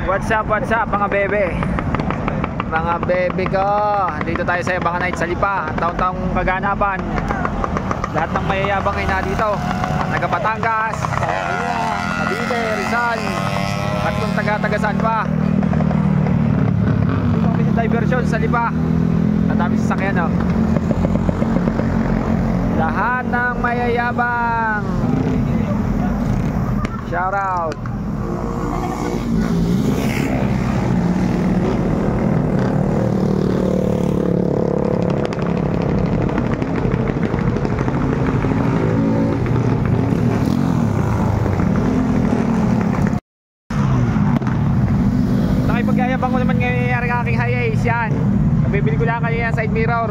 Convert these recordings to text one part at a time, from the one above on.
What's up mga bebe? Mga bebe ko, dito tayo sa Yabangan Night sa Lipa. Taon-taong kaganapan. Lahat ng mayayabang ay nandito. Taga Batangas, Cavite, Rizal, at kung taga-tagasan pa. Dito kami sa diversion sa Lipa. Nadami sasakyan, oh. Lahat ng mayayabang, shout out. Nakipag-ayabang ko naman ngayon ang aking high ace yan. Nabibili ko lang kanina side mirror.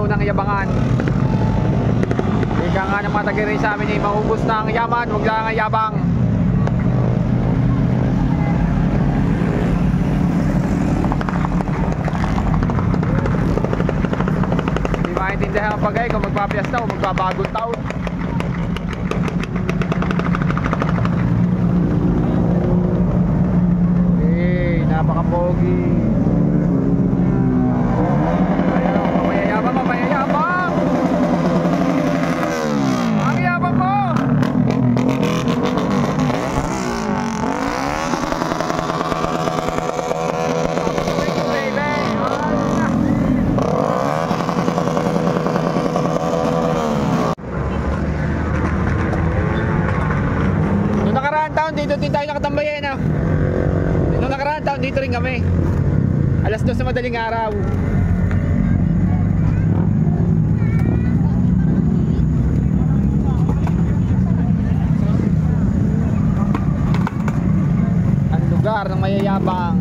Ng yabangan. Ika nga ng mga tagirin sa amin, maubos na ang yaman, huwag lang ang yabang. Hindi maintindihan ang pagay kung magpapiyasta o magbabagong taon. Hey, napaka-pogi. Dito din tayo nakatambay, no? Noong nakaraang taon dito rin kami. Alas 2 sa madaling araw. Ang lugar ng mayayabang.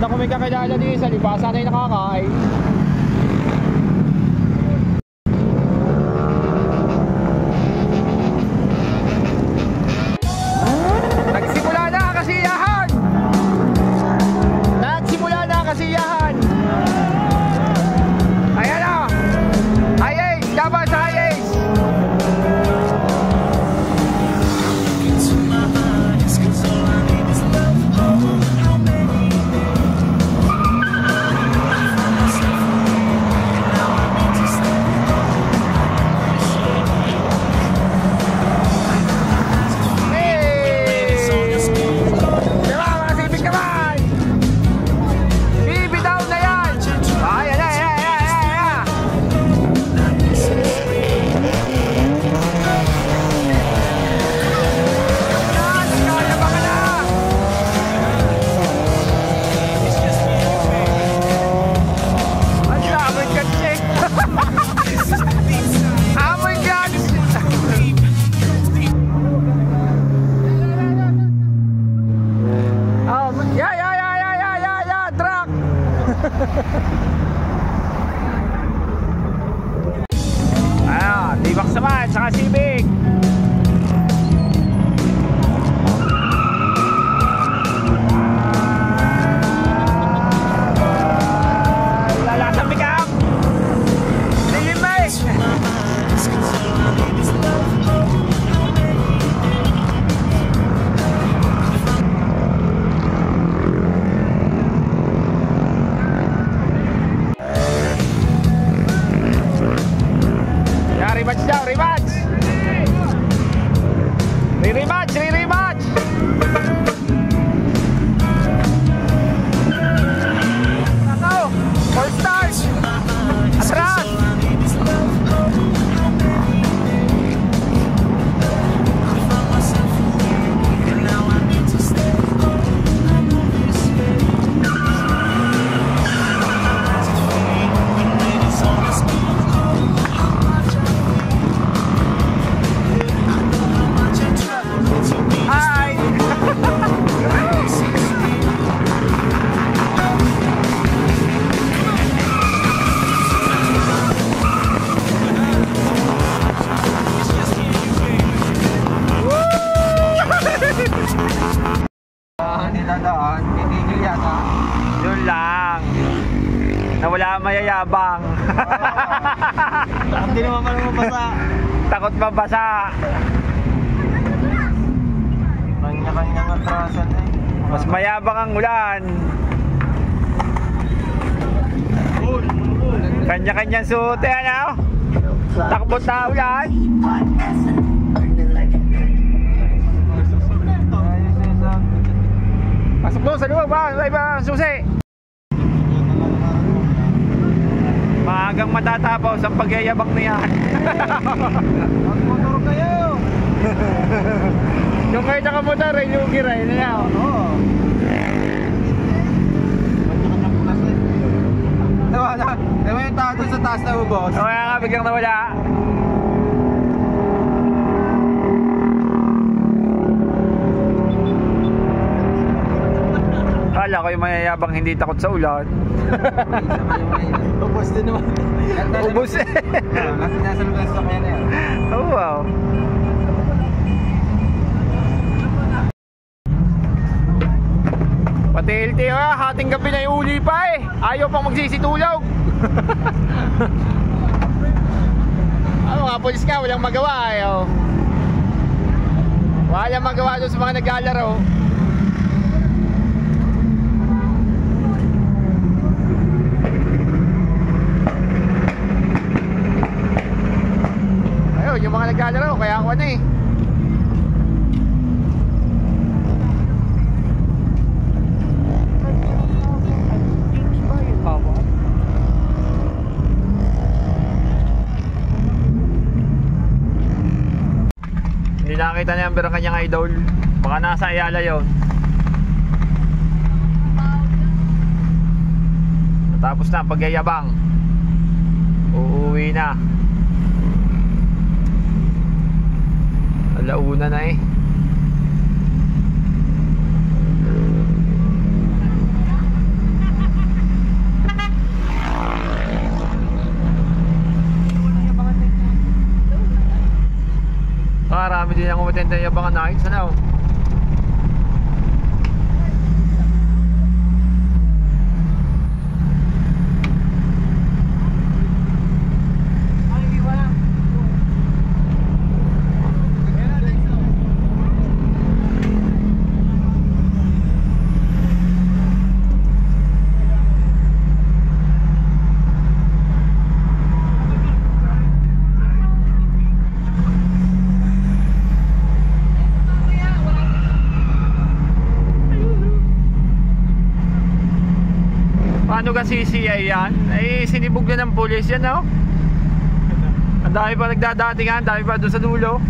Kung may kakilala din sa Lipa, sana'y nakakain. Nagsimula na ang kasiyahan! Nagsimula na ang kasiyahan! Ayan na! High ace! Dapat sa high ace! Ayan, T-Max naman, saka Civic. Lalasang bigam. Tingin ba eh. Rematch daw, rematch! Re-rematch! Ako, all stars! Atras! To me daan, titigil yata. Yun lang. Nawala ang mayayabang. Hindi naman pala mabasa. Takot mabasa. Kanya-kanyang atrasan eh. Mas mayabang ang ulan. Kanya-kanyang suote, ano? Takbot na ulan. Pasok doon sa loob ba? Iba ang susi. Maagang matatapos ang pagyayabang na yan. Mag-motor kayo! Yung kayo nakamotor ay lugi rin. Oo. Diba yung tao doon sa taas na ubos? Kaya nga biglang nawala. Kala ko yung mayayabang hindi takot sa ulan. Ubos din naman. Ubos eh. Nasa loob ng sakyan na yan. Oh wow. Pati LTO hating gabi na yung uli pa eh. Ayaw pang magsisitulog. Mga polis nga walang magawa eh. Oh. Walang magawa doon sa mga naglalaro. Ayun, yung mga naglalaro kaya ako na eh. Hindi nakakita na yung ang kanyang idol. Baka nasa Ayala yun. Natapos na ang pagyayabang. Uuwi na. Alauna na eh. Marami din ang umatenda yung abangan natin. Sana oh. Paano ka CCI yan? Eh, sinibog na ng pulis yan, no? Ang dami pa nagdadatingan, ang dami pa doon sa dulo.